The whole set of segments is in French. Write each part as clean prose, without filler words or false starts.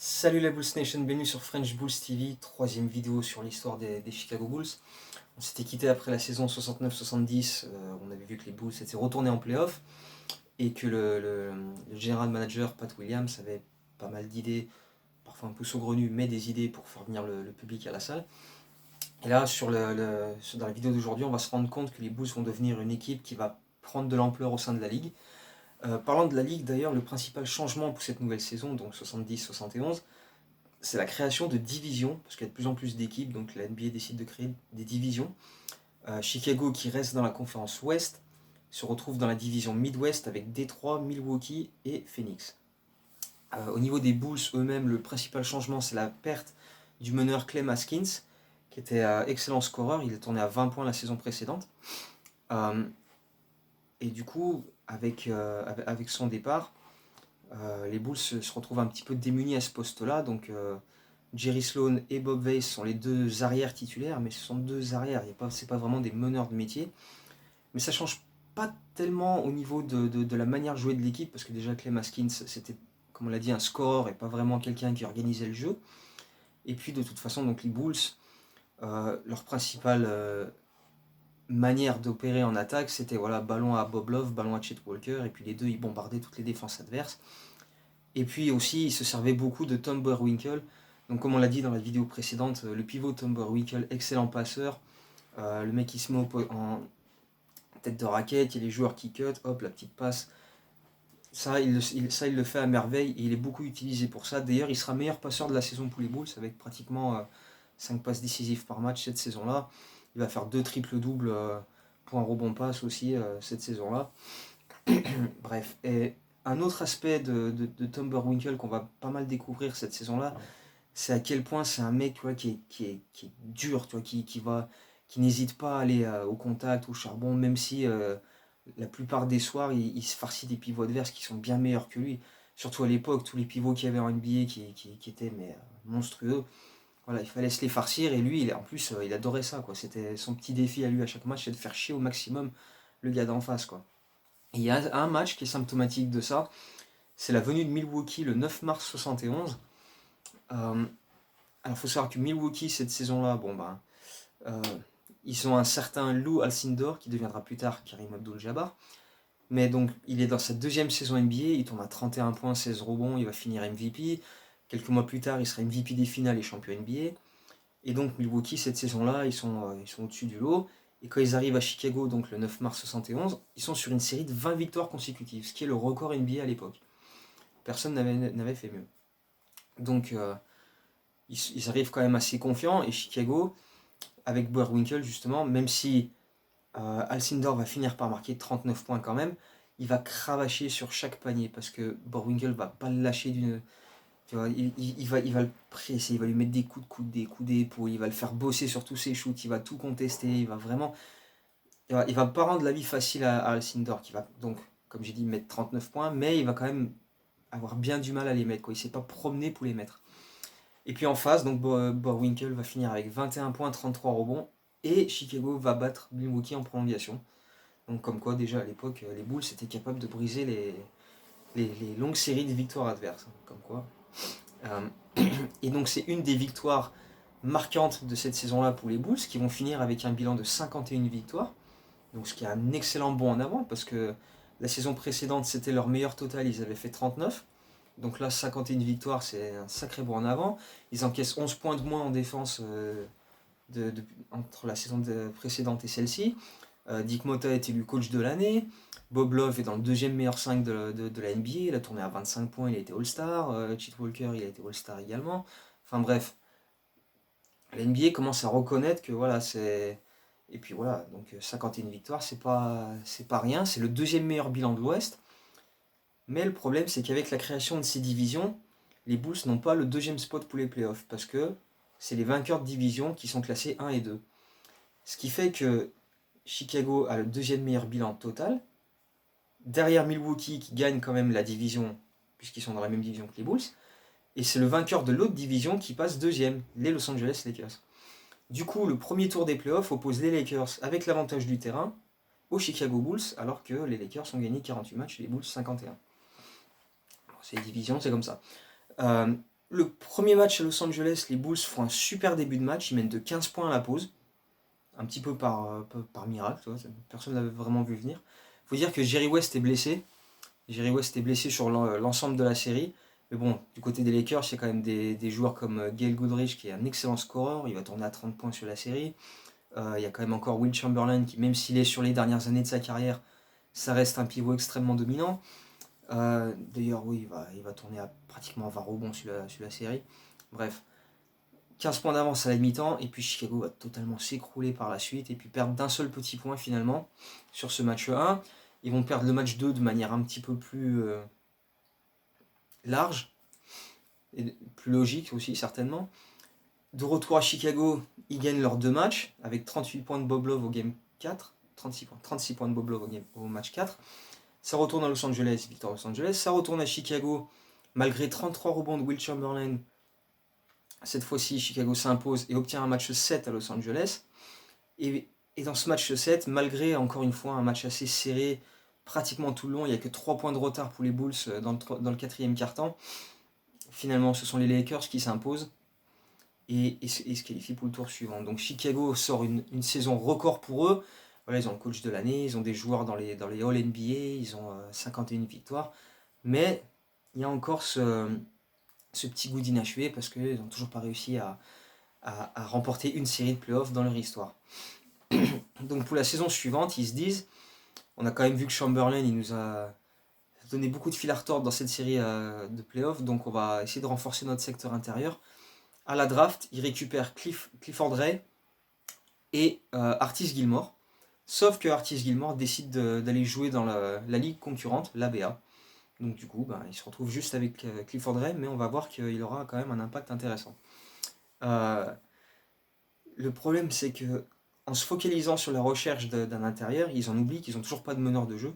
Salut la Bulls Nation, bienvenue sur French Bulls TV, troisième vidéo sur l'histoire des Chicago Bulls. On s'était quitté après la saison 69-70, on avait vu que les Bulls étaient retournés en playoff et que le general manager Pat Williams avait pas mal d'idées, parfois un peu saugrenues, mais des idées pour faire venir le public à la salle. Et là, dans la vidéo d'aujourd'hui, on va se rendre compte que les Bulls vont devenir une équipe qui va prendre de l'ampleur au sein de la ligue. Parlant de la ligue d'ailleurs, le principal changement pour cette nouvelle saison, donc 70-71, c'est la création de divisions, parce qu'il y a de plus en plus d'équipes, donc la NBA décide de créer des divisions. Chicago, qui reste dans la conférence Ouest, se retrouve dans la division Midwest avec Détroit, Milwaukee et Phoenix. Au niveau des Bulls eux-mêmes, le principal changement, c'est la perte du meneur Clem Haskins, qui était excellent scoreur, il a tourné à 20 points la saison précédente. Et du coup, avec son départ, les Bulls se retrouvent un petit peu démunis à ce poste-là. Donc Jerry Sloan et Bob Weiss sont les deux arrières titulaires, mais ce sont deux arrières. C'est pas vraiment des meneurs de métier. Mais ça change pas tellement au niveau de la manière de jouer de l'équipe, parce que déjà Clem Haskins, c'était, comme on l'a dit, un score et pas vraiment quelqu'un qui organisait le jeu. Et puis de toute façon, donc les Bulls, leur principale manière d'opérer en attaque, c'était voilà, ballon à Bob Love, ballon à Chet Walker, et puis les deux, ils bombardaient toutes les défenses adverses. Et puis aussi, il se servait beaucoup de Tom Boerwinkle. Donc comme on l'a dit dans la vidéo précédente, le pivot Tom Boerwinkle, excellent passeur. Le mec qui se met en tête de raquette, il y a les joueurs qui cut, hop, la petite passe. Ça, il le fait à merveille et il est beaucoup utilisé pour ça. D'ailleurs, il sera meilleur passeur de la saison pour les Bulls avec pratiquement 5 passes décisives par match cette saison-là. Il va faire 2 triples-doubles pour un rebond passe aussi cette saison-là. Bref, et un autre aspect de Tom Boerwinkle qu'on va pas mal découvrir cette saison-là, c'est à quel point c'est un mec, tu vois, qui est dur, tu vois, qui n'hésite pas à aller au contact, au charbon, même si la plupart des soirs, il se farcit des pivots adverses qui sont bien meilleurs que lui. Surtout à l'époque, tous les pivots qu'il y avait en NBA qui étaient monstrueux, voilà, il fallait se les farcir et lui, en plus, il adorait ça, quoi. C'était son petit défi à lui à chaque match, c'est de faire chier au maximum le gars d'en face, quoi. Et il y a un match qui est symptomatique de ça, c'est la venue de Milwaukee le 9 mars 71. Alors, il faut savoir que Milwaukee, cette saison-là, bon, ben, euh, ils ont un certain Lou Alcindor, qui deviendra plus tard Karim Abdul-Jabbar. Mais donc, il est dans sa deuxième saison NBA, il tourne à 31 points, 16 rebonds, il va finir MVP. Quelques mois plus tard, il sera MVP des finales et champion NBA. Et donc, Milwaukee, cette saison-là, ils sont au-dessus du lot. Et quand ils arrivent à Chicago, donc le 9 mars 71, ils sont sur une série de 20 victoires consécutives, ce qui est le record NBA à l'époque. Personne n'avait fait mieux. Donc, ils arrivent quand même assez confiants. Et Chicago, avec Boerwinkle justement, même si Alcindor va finir par marquer 39 points quand même, il va cravacher sur chaque panier parce que Boerwinkle va pas le lâcher d'une. Tu vois, il va le presser, il va lui mettre des coups de coude, des coups d'épaule, il va le faire bosser sur tous ses shoots, il va tout contester, il va vraiment. Il va pas rendre la vie facile à Alcindor qui va donc, comme j'ai dit, mettre 39 points, mais il va quand même avoir bien du mal à les mettre, quoi. Il s'est pas promené pour les mettre. Et puis en face, donc Boerwinkle va finir avec 21 points, 33 rebonds, et Chicago va battre Milwaukee en prolongation. Donc comme quoi déjà à l'époque, les Bulls étaient capables de briser les longues séries de victoires adverses. Comme quoi. Et donc c'est une des victoires marquantes de cette saison-là pour les Bulls, qui vont finir avec un bilan de 51 victoires. Donc ce qui est un excellent bond en avant, parce que la saison précédente c'était leur meilleur total, ils avaient fait 39. Donc là, 51 victoires, c'est un sacré bond en avant. Ils encaissent 11 points de moins en défense entre la saison précédente et celle-ci. Dick Motta est élu coach de l'année. Bob Love est dans le deuxième meilleur 5 de la NBA. Il a tourné à 25 points, il a été All-Star. Chet Walker, il a été All-Star également. Enfin bref, la NBA commence à reconnaître que voilà, c'est. Et puis voilà, donc 51 victoires, c'est pas rien. C'est le deuxième meilleur bilan de l'Ouest. Mais le problème, c'est qu'avec la création de ces divisions, les Bulls n'ont pas le deuxième spot pour les playoffs, parce que c'est les vainqueurs de division qui sont classés 1 et 2. Ce qui fait que Chicago a le deuxième meilleur bilan total, derrière Milwaukee qui gagne quand même la division, puisqu'ils sont dans la même division que les Bulls, et c'est le vainqueur de l'autre division qui passe deuxième, les Los Angeles Lakers. Du coup, le premier tour des playoffs oppose les Lakers avec l'avantage du terrain aux Chicago Bulls, alors que les Lakers ont gagné 48 matchs et les Bulls 51. C'est les divisions, c'est comme ça. Le premier match à Los Angeles, les Bulls font un super début de match, ils mènent de 15 points à la pause, un petit peu par miracle, tu vois, personne ne l'avait vraiment vu venir. Il faut dire que Jerry West est blessé. Jerry West est blessé sur l'ensemble de la série. Mais bon, du côté des Lakers, il y a quand même des joueurs comme Gail Goodrich qui est un excellent scoreur. Il va tourner à 30 points sur la série. Il y a quand même encore Will Chamberlain qui, même s'il est sur les dernières années de sa carrière, ça reste un pivot extrêmement dominant. D'ailleurs, oui, il va tourner à pratiquement 20 rebonds sur la série. Bref, 15 points d'avance à la mi-temps. Et puis Chicago va totalement s'écrouler par la suite. Et puis perdre d'un seul petit point finalement sur ce match 1. Ils vont perdre le match 2 de manière un petit peu plus large et plus logique aussi certainement. De retour à Chicago, ils gagnent leurs deux matchs avec 38 points de Bob Love au game 4, 36 points de Bob Love au match 4. Ça retourne à Los Angeles, victoire Los Angeles. Ça retourne à Chicago, malgré 33 rebonds de Will Chamberlain. Cette fois-ci, Chicago s'impose et obtient un match 7 à Los Angeles. Et dans ce match 7, malgré encore une fois un match assez serré, pratiquement tout le long, il n'y a que 3 points de retard pour les Bulls dans le quatrième quart-temps. Finalement, ce sont les Lakers qui s'imposent et se qualifient pour le tour suivant. Donc Chicago sort une saison record pour eux. Voilà, ils ont le coach de l'année, ils ont des joueurs dans les All-NBA, ils ont 51 victoires. Mais il y a encore ce petit goût d'inachevé parce qu'ils n'ont toujours pas réussi à remporter une série de playoffs dans leur histoire. Donc pour la saison suivante, ils se disent, on a quand même vu que Chamberlain, il nous a donné beaucoup de fil à retordre dans cette série de playoffs, donc on va essayer de renforcer notre secteur intérieur. À la draft, ils récupèrent Clifford Ray et Artis Gilmore. Sauf que Artis Gilmore décide d'aller jouer dans la ligue concurrente, l'ABA. Donc du coup, il se retrouve juste avec Clifford Ray, mais on va voir qu'il aura quand même un impact intéressant. Le problème, c'est que en se focalisant sur la recherche d'un intérieur, ils en oublient qu'ils n'ont toujours pas de meneur de jeu.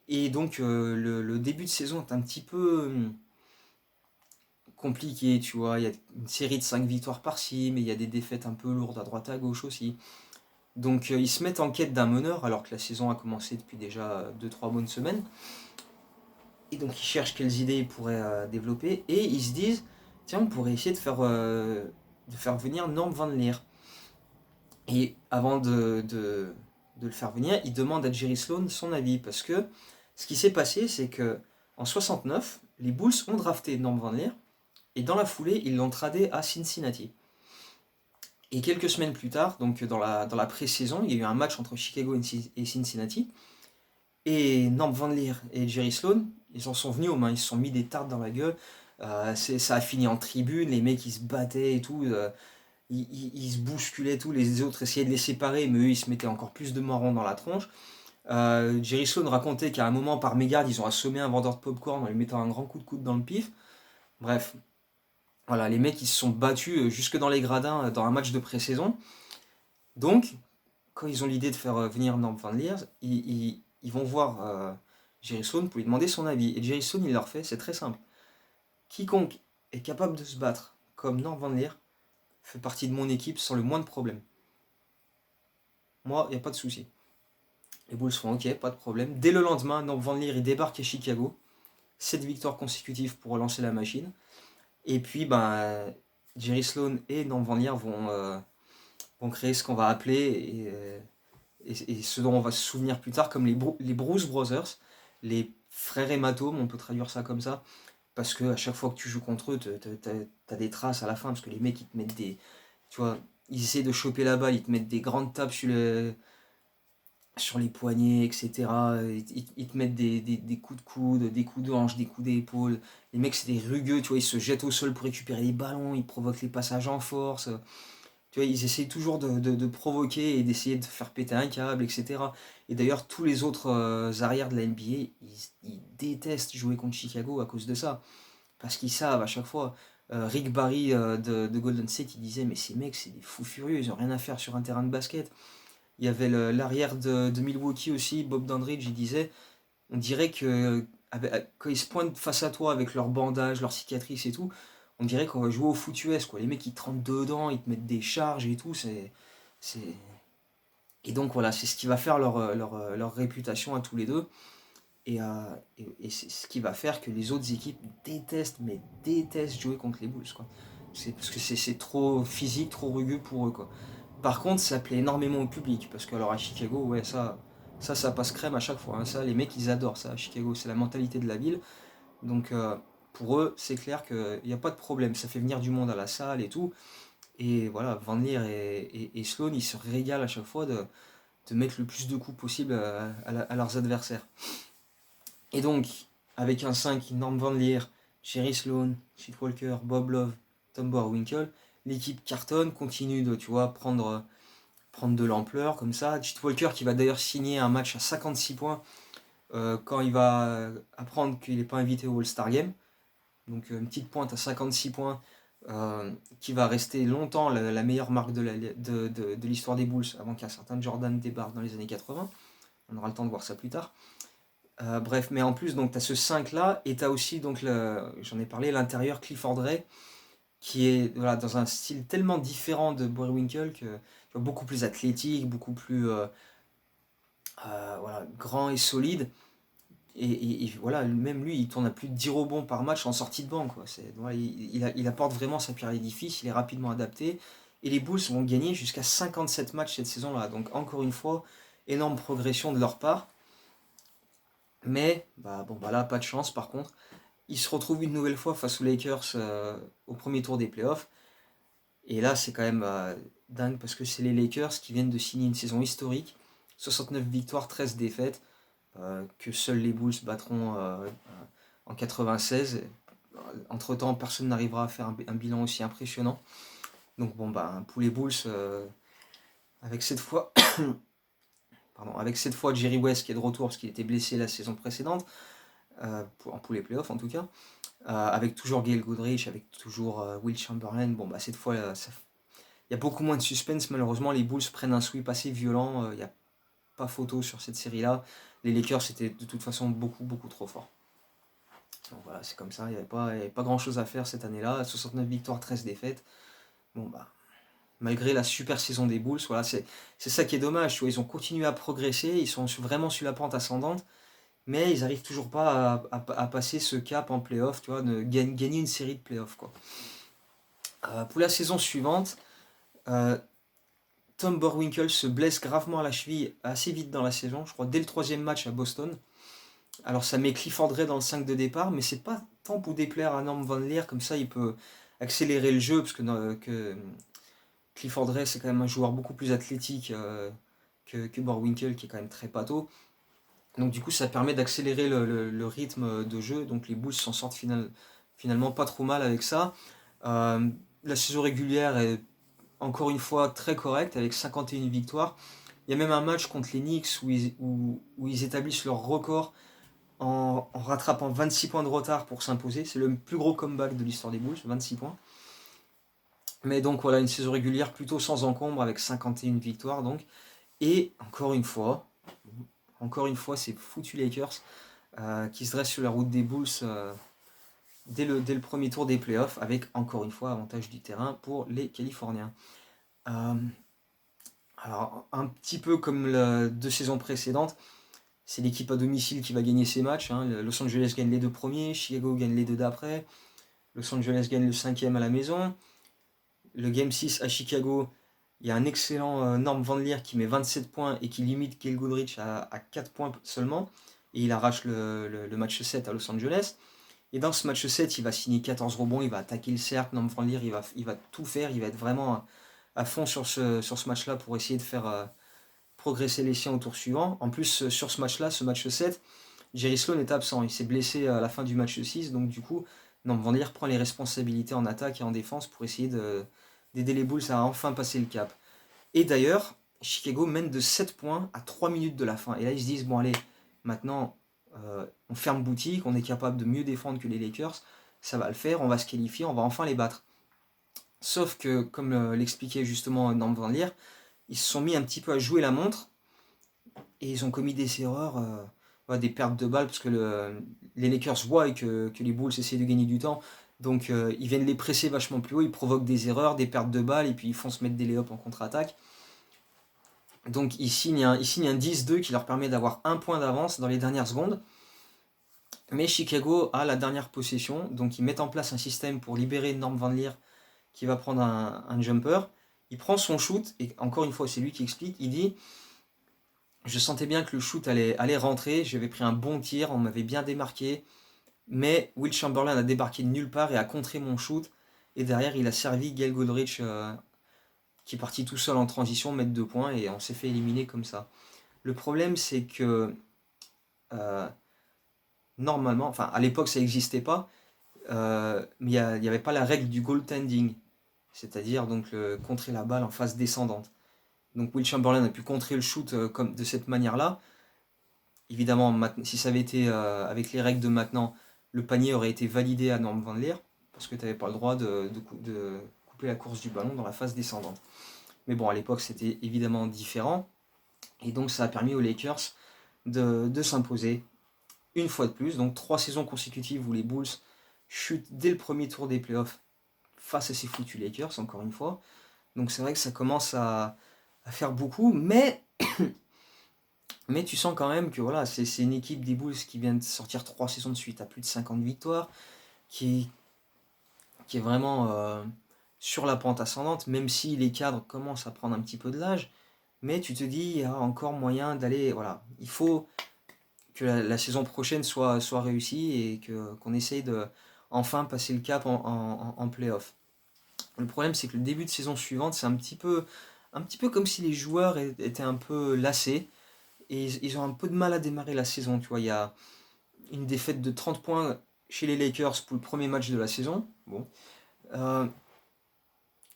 Et donc le début de saison est un petit peu compliqué, tu vois. Il y a une série de 5 victoires par-ci, mais il y a des défaites un peu lourdes à droite à gauche aussi. Donc ils se mettent en quête d'un meneur, alors que la saison a commencé depuis déjà 2-3 bonnes semaines. Et donc ils cherchent quelles idées ils pourraient développer, et ils se disent, tiens, on pourrait essayer de faire venir Norm Van Leer. Et avant de le faire venir, il demande à Jerry Sloan son avis, parce que ce qui s'est passé, c'est que en 69, les Bulls ont drafté Norm Van Leer, et dans la foulée, ils l'ont tradé à Cincinnati. Et quelques semaines plus tard, donc dans la pré-saison, il y a eu un match entre Chicago et Cincinnati, et Norm Van Leer et Jerry Sloan, ils en sont venus aux mains, ils se sont mis des tartes dans la gueule, ça a fini en tribune, les mecs ils se battaient et tout, ils se bousculaient et tout, les autres essayaient de les séparer, mais eux ils se mettaient encore plus de marrons dans la tronche. Jerry Sloan racontait qu'à un moment, par mégarde, ils ont assommé un vendeur de popcorn en lui mettant un grand coup de coude dans le pif. Bref, voilà, les mecs ils se sont battus jusque dans les gradins dans un match de pré-saison. Donc, quand ils ont l'idée de faire venir Norm Van Leer, ils vont voir Jerry Sloan pour lui demander son avis. Et Jerry Sloan, il leur fait, c'est très simple. Quiconque est capable de se battre comme Norm Van Leer fait partie de mon équipe sans le moindre problème. Moi, il n'y a pas de souci. Les Bulls font ok, pas de problème. Dès le lendemain, Norm Van Leer, il débarque à Chicago. 7 victoires consécutives pour relancer la machine. Et puis, Jerry Sloan et Norm Van Leer vont créer ce qu'on va appeler, et ce dont on va se souvenir plus tard, comme les Bruce Brothers, les frères hématomes, on peut traduire ça comme ça, parce que à chaque fois que tu joues contre eux, t'as des traces à la fin, parce que les mecs, ils te mettent des... Tu vois, ils essaient de choper la balle, ils te mettent des grandes tapes sur les poignets, etc. Ils te mettent des coups de coude, des coups de hanche, des coups d'épaule. Les mecs, c'est des rugueux, tu vois, ils se jettent au sol pour récupérer les ballons, ils provoquent les passages en force. Tu vois, ils essayent toujours de provoquer et d'essayer de faire péter un câble, etc. Et d'ailleurs, tous les autres arrières de la NBA, ils détestent jouer contre Chicago à cause de ça. Parce qu'ils savent à chaque fois. Rick Barry de Golden State, il disait, mais ces mecs, c'est des fous furieux, ils ont rien à faire sur un terrain de basket. Il y avait l'arrière de Milwaukee aussi, Bob Dandridge, il disait, on dirait que quand ils se pointent face à toi avec leurs bandages, leurs cicatrices et tout, on dirait qu'on va jouer au foot US, quoi. Les mecs ils te rentrent dedans, ils te mettent des charges et tout, c'est... Et donc voilà, c'est ce qui va faire leur réputation à tous les deux. Et c'est ce qui va faire que les autres équipes détestent jouer contre les Bulls, quoi. Parce que c'est trop physique, trop rugueux pour eux, quoi. Par contre, ça plaît énormément au public, parce que alors à Chicago, ouais, ça passe crème à chaque fois, hein. Ça, les mecs, ils adorent ça à Chicago, c'est la mentalité de la ville. Donc pour eux, c'est clair qu'il n'y a pas de problème, ça fait venir du monde à la salle et tout. Et voilà, Van Leer et Sloan, ils se régalent à chaque fois de mettre le plus de coups possible à leurs adversaires. Et donc, avec un 5, Norm Van Leer, Jerry Sloan, Chet Walker, Bob Love, Tom Boerwinkle, l'équipe cartonne, continue de, tu vois, prendre de l'ampleur comme ça. Chet Walker qui va d'ailleurs signer un match à 56 points quand il va apprendre qu'il n'est pas invité au All-Star Game. Donc une petite pointe à 56 points qui va rester longtemps la meilleure marque de l'histoire des Bulls avant qu'un certain Jordan débarque dans les années 80. On aura le temps de voir ça plus tard. Bref, mais en plus, tu as ce 5 là, et tu as aussi, donc, j'en ai parlé, l'intérieur Clifford Ray, qui est voilà, dans un style tellement différent de Boerwinkle, beaucoup plus athlétique, beaucoup plus voilà, grand et solide. Et voilà, même lui, il tourne à plus de 10 rebonds par match en sortie de banc, quoi. Voilà, il apporte vraiment sa pierre à l'édifice, il est rapidement adapté. Et les Bulls vont gagner jusqu'à 57 matchs cette saison-là. Donc encore une fois, énorme progression de leur part. Mais, bon, là, pas de chance par contre. Ils se retrouvent une nouvelle fois face aux Lakers au premier tour des playoffs. Et là, c'est quand même dingue parce que c'est les Lakers qui viennent de signer une saison historique. 69 victoires, 13 défaites. Que seuls les Bulls battront en 96. Entre-temps, personne n'arrivera à faire un bilan aussi impressionnant. Donc bon, pour les Bulls, avec cette fois Jerry West qui est de retour parce qu'il était blessé la saison précédente, pour les playoffs en tout cas, avec toujours Gail Goodrich, avec toujours Will Chamberlain, cette fois, il y a beaucoup moins de suspense. Malheureusement, les Bulls prennent un sweep assez violent, il n'y a pas photo sur cette série-là. Les Lakers étaient de toute façon beaucoup trop forts. Donc voilà, c'est comme ça, il n'y avait pas grand-chose à faire cette année-là. 69 victoires, 13 défaites. Malgré la super saison des Bulls, voilà, c'est ça qui est dommage. Tu vois, ils ont continué à progresser, ils sont vraiment sur la pente ascendante, mais ils n'arrivent toujours pas à passer ce cap en playoff, tu vois, de gagner une série de playoffs, quoi. Pour la saison suivante, Tom Boerwinkle se blesse gravement à la cheville assez vite dans la saison, je crois dès le 3e match à Boston. Alors ça met Clifford Ray dans le 5 de départ, mais c'est pas tant pour déplaire à Norm Van Leer, comme ça il peut accélérer le jeu, parce que Clifford Ray c'est quand même un joueur beaucoup plus athlétique que Boerwinkle qui est quand même très pâteau. Donc du coup ça permet d'accélérer le rythme de jeu, donc les Bulls s'en sortent finalement pas trop mal avec ça. La saison régulière est encore une fois très correcte avec 51 victoires. Il y a même un match contre les Knicks où ils établissent leur record en rattrapant 26 points de retard pour s'imposer. C'est le plus gros comeback de l'histoire des Bulls, 26 points. Mais donc voilà, une saison régulière plutôt sans encombre avec 51 victoires donc. Et encore une fois, c'est foutu Lakers qui se dressent sur la route des Bulls dès le premier tour des playoffs avec encore une fois avantage du terrain pour les Californiens. Alors un petit peu comme les 2 saisons précédentes, c'est l'équipe à domicile qui va gagner ses matchs, hein. Los Angeles gagne les 2 premiers, Chicago gagne les 2 d'après, Los Angeles gagne le 5e à la maison. Le Game 6 à Chicago, il y a un excellent Norm Van Leer qui met 27 points et qui limite Gail Goodrich à 4 points seulement. Et il arrache le match 7 à Los Angeles. Et dans ce match 7, il va signer 14 rebonds, il va attaquer le cercle. Norm Van Leer, il va tout faire, il va être vraiment à fond sur ce match-là pour essayer de faire progresser les siens au tour suivant. En plus, sur ce match-là, ce match 7, Jerry Sloan est absent. Il s'est blessé à la fin du match 6, donc du coup, Norm Van Leer prend les responsabilités en attaque et en défense pour essayer d'aider les Bulls à enfin passer le cap. Et d'ailleurs, Chicago mène de 7 points à 3 minutes de la fin. Et là, ils se disent, bon allez, maintenant, on ferme boutique, on est capable de mieux défendre que les Lakers, ça va le faire, on va se qualifier, on va enfin les battre. Sauf que, comme l'expliquait justement Norm Van Leer, ils se sont mis un petit peu à jouer la montre, et ils ont commis des erreurs, des pertes de balles, parce que les Lakers voient que les Bulls essaient de gagner du temps, donc ils viennent les presser vachement plus haut, ils provoquent des erreurs, des pertes de balles, et puis ils font se mettre des lay-ups en contre-attaque. Donc ils signent un 10-2 qui leur permet d'avoir 1 point d'avance dans les dernières secondes. Mais Chicago a la dernière possession, donc ils mettent en place un système pour libérer Norm Van Leer qui va prendre un jumper. Il prend son shoot, et encore une fois, c'est lui qui explique, il dit je sentais bien que le shoot allait rentrer, j'avais pris un bon tir, on m'avait bien démarqué, mais Will Chamberlain a débarqué de nulle part et a contré mon shoot, et derrière il a servi Gail Goodrich qui est parti tout seul en transition, mettre 2 points, et on s'est fait éliminer comme ça. Le problème c'est que euh, normalement, enfin à l'époque ça n'existait pas, mais il n'y avait pas la règle du goaltending, c'est-à-dire donc contrer la balle en phase descendante. Donc Will Chamberlain a pu contrer le shoot comme de cette manière-là. Évidemment, si ça avait été avec les règles de maintenant, le panier aurait été validé à Norm Van Leer, parce que tu n'avais pas le droit de couper la course du ballon dans la phase descendante. Mais bon, à l'époque, c'était évidemment différent, et donc ça a permis aux Lakers de s'imposer une fois de plus. Donc 3 saisons consécutives où les Bulls chutent dès le premier tour des playoffs face à ces foutus Lakers, encore une fois. Donc c'est vrai que ça commence à faire beaucoup, mais tu sens quand même que voilà, c'est une équipe des Bulls qui vient de sortir 3 saisons de suite à plus de 50 victoires, qui, qui est vraiment sur la pente ascendante, même si les cadres commencent à prendre un petit peu de l'âge. Mais tu te dis, il y a encore moyen d'aller. Voilà, il faut que la saison prochaine soit réussie et qu'on essaye de enfin passer le cap en playoff. Le problème, c'est que le début de saison suivante, c'est un petit peu comme si les joueurs étaient un peu lassés et ils ont un peu de mal à démarrer la saison. Tu vois, il y a une défaite de 30 points chez les Lakers pour le premier match de la saison. Bon. Euh,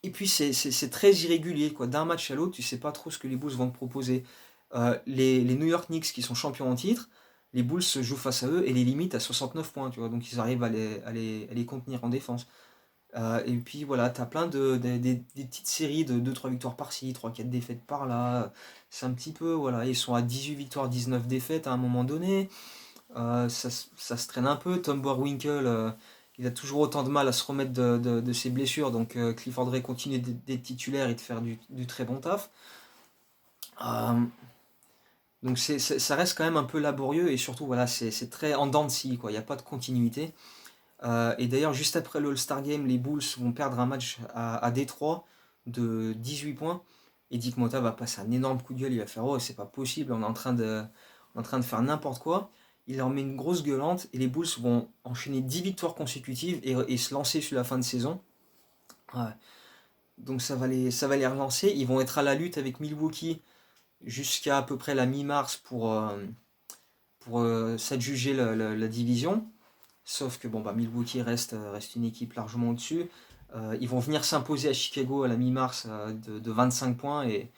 et puis c'est très irrégulier, quoi. D'un match à l'autre, tu sais pas trop ce que les Bulls vont te proposer. Les New York Knicks qui sont champions en titre, les Bulls se jouent face à eux et les limitent à 69 points, tu vois. Donc ils arrivent à les contenir en défense. Et puis voilà, t'as plein des petites séries de 2-3 victoires par-ci, 3-4 défaites par-là. C'est un petit peu, voilà, ils sont à 18 victoires, 19 défaites à un moment donné. Ça se traîne un peu. Tom Boerwinkle, il a toujours autant de mal à se remettre de ses blessures. Donc Clifford Ray continue d'être titulaire et de faire du très bon taf. Euh, donc ça reste quand même un peu laborieux et surtout voilà, c'est très en dents de scie, quoi. Il n'y a pas de continuité. Et d'ailleurs, juste après le All-Star Game, les Bulls vont perdre un match à Détroit de 18 points. Et Dick Motta va passer un énorme coup de gueule. Il va faire oh, c'est pas possible, on est en train de faire n'importe quoi. Il leur met une grosse gueulante et les Bulls vont enchaîner 10 victoires consécutives et se lancer sur la fin de saison. Ouais. Donc ça va les relancer. Ils vont être à la lutte avec Milwaukee jusqu'à à peu près la mi-mars pour s'adjuger la division. Sauf que bon, bah, Milwaukee reste une équipe largement au-dessus. Ils vont venir s'imposer à Chicago à la mi-mars de 25 points et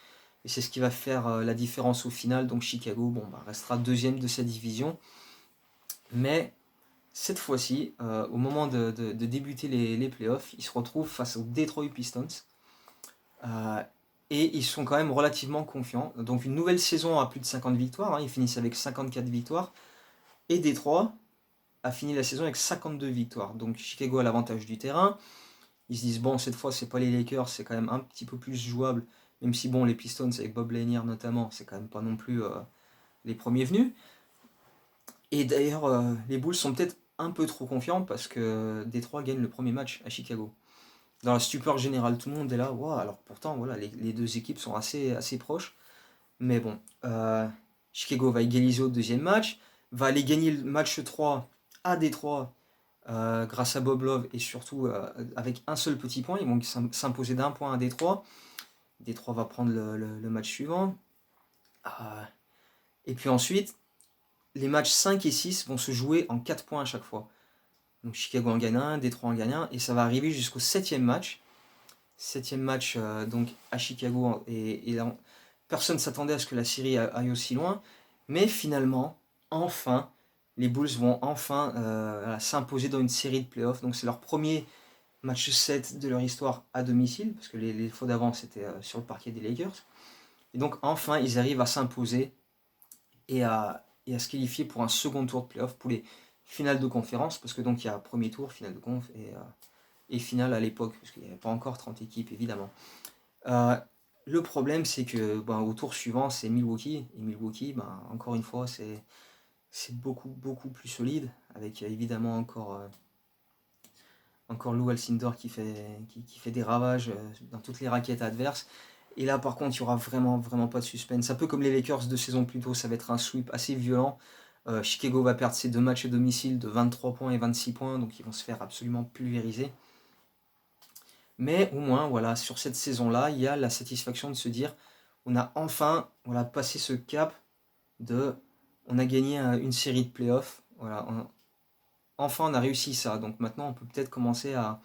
c'est ce qui va faire la différence au final. Donc Chicago bon, bah, restera deuxième de sa division. Mais cette fois-ci, au moment de débuter les playoffs, ils se retrouvent face aux Detroit Pistons. Euh, et ils sont quand même relativement confiants. Donc une nouvelle saison à plus de 50 victoires. Hein, ils finissent avec 54 victoires. Et Detroit a fini la saison avec 52 victoires. Donc Chicago a l'avantage du terrain. Ils se disent, bon, cette fois, c'est pas les Lakers, c'est quand même un petit peu plus jouable. Même si, bon, les Pistons, avec Bob Lanier notamment, c'est quand même pas non plus les premiers venus. Et d'ailleurs, les Bulls sont peut-être un peu trop confiants parce que Détroit gagne le premier match à Chicago. Dans la stupeur générale, tout le monde est là. Wow, alors pourtant, voilà, les deux équipes sont assez proches. Mais bon, Chicago va égaliser au deuxième match, va aller gagner le match 3 à Détroit grâce à Bob Love et surtout avec un seul petit point. Ils vont s'imposer d'un point à Détroit. Détroit va prendre le match suivant. Euh, et puis ensuite, les matchs 5 et 6 vont se jouer en 4 points à chaque fois. Donc Chicago en gagne un, Détroit en gagne un, et ça va arriver jusqu'au 7ème match. 7ème match donc à Chicago, et là, personne ne s'attendait à ce que la série aille aussi loin, mais finalement, enfin, les Bulls vont enfin s'imposer dans une série de playoffs. Donc c'est leur premier match 7 de leur histoire à domicile, parce que les fois d'avant c'était sur le parquet des Lakers. Et donc enfin, ils arrivent à s'imposer et à se qualifier pour un second tour de playoff pour les finales de conférence, parce que donc il y a premier tour, finale de conf et finale à l'époque, parce qu'il n'y avait pas encore 30 équipes évidemment. Euh, le problème c'est que au tour suivant c'est Milwaukee, et Milwaukee, encore une fois, c'est beaucoup, beaucoup plus solide, avec évidemment encore Lou Alcindor qui fait des ravages dans toutes les raquettes adverses. Et là, par contre, il n'y aura vraiment, vraiment pas de suspense. Un peu comme les Lakers 2 saisons plus tôt, ça va être un sweep assez violent. Chicago va perdre ses 2 matchs à domicile de 23 points et 26 points, donc ils vont se faire absolument pulvériser. Mais au moins, voilà, sur cette saison-là, il y a la satisfaction de se dire, on a enfin, voilà, passé ce cap de, on a gagné une série de playoffs. Voilà, enfin, on a réussi ça. Donc maintenant, on peut peut-être commencer à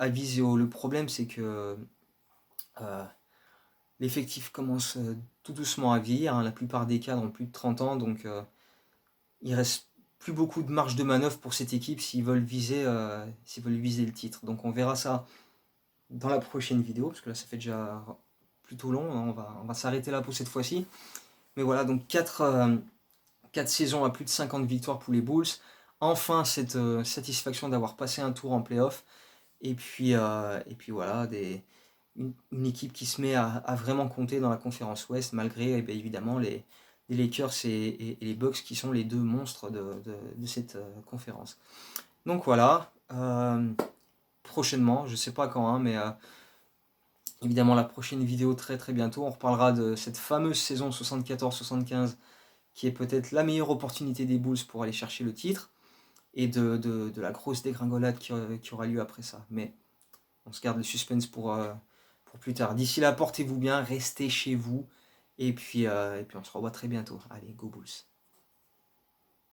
viser haut. Le problème, c'est que euh, l'effectif commence tout doucement à vieillir, hein. La plupart des cadres ont plus de 30 ans, donc il reste plus beaucoup de marge de manœuvre pour cette équipe s'ils veulent viser le titre. Donc on verra ça dans la prochaine vidéo, parce que là ça fait déjà plutôt long, hein. On va s'arrêter là pour cette fois-ci. Mais voilà, donc 4 saisons à plus de 50 victoires pour les Bulls. Enfin cette satisfaction d'avoir passé un tour en playoff. Et puis voilà, une équipe qui se met à vraiment compter dans la conférence Ouest, malgré évidemment les Lakers et les Bucks qui sont les 2 monstres de cette conférence. Donc voilà, prochainement, je sais pas quand, hein, mais évidemment la prochaine vidéo très très bientôt, on reparlera de cette fameuse saison 74-75 qui est peut-être la meilleure opportunité des Bulls pour aller chercher le titre, et de la grosse dégringolade qui aura lieu après ça. Mais on se garde le suspense pour plus tard. D'ici là, portez-vous bien, restez chez vous, et puis on se revoit très bientôt. Allez, go Bulls!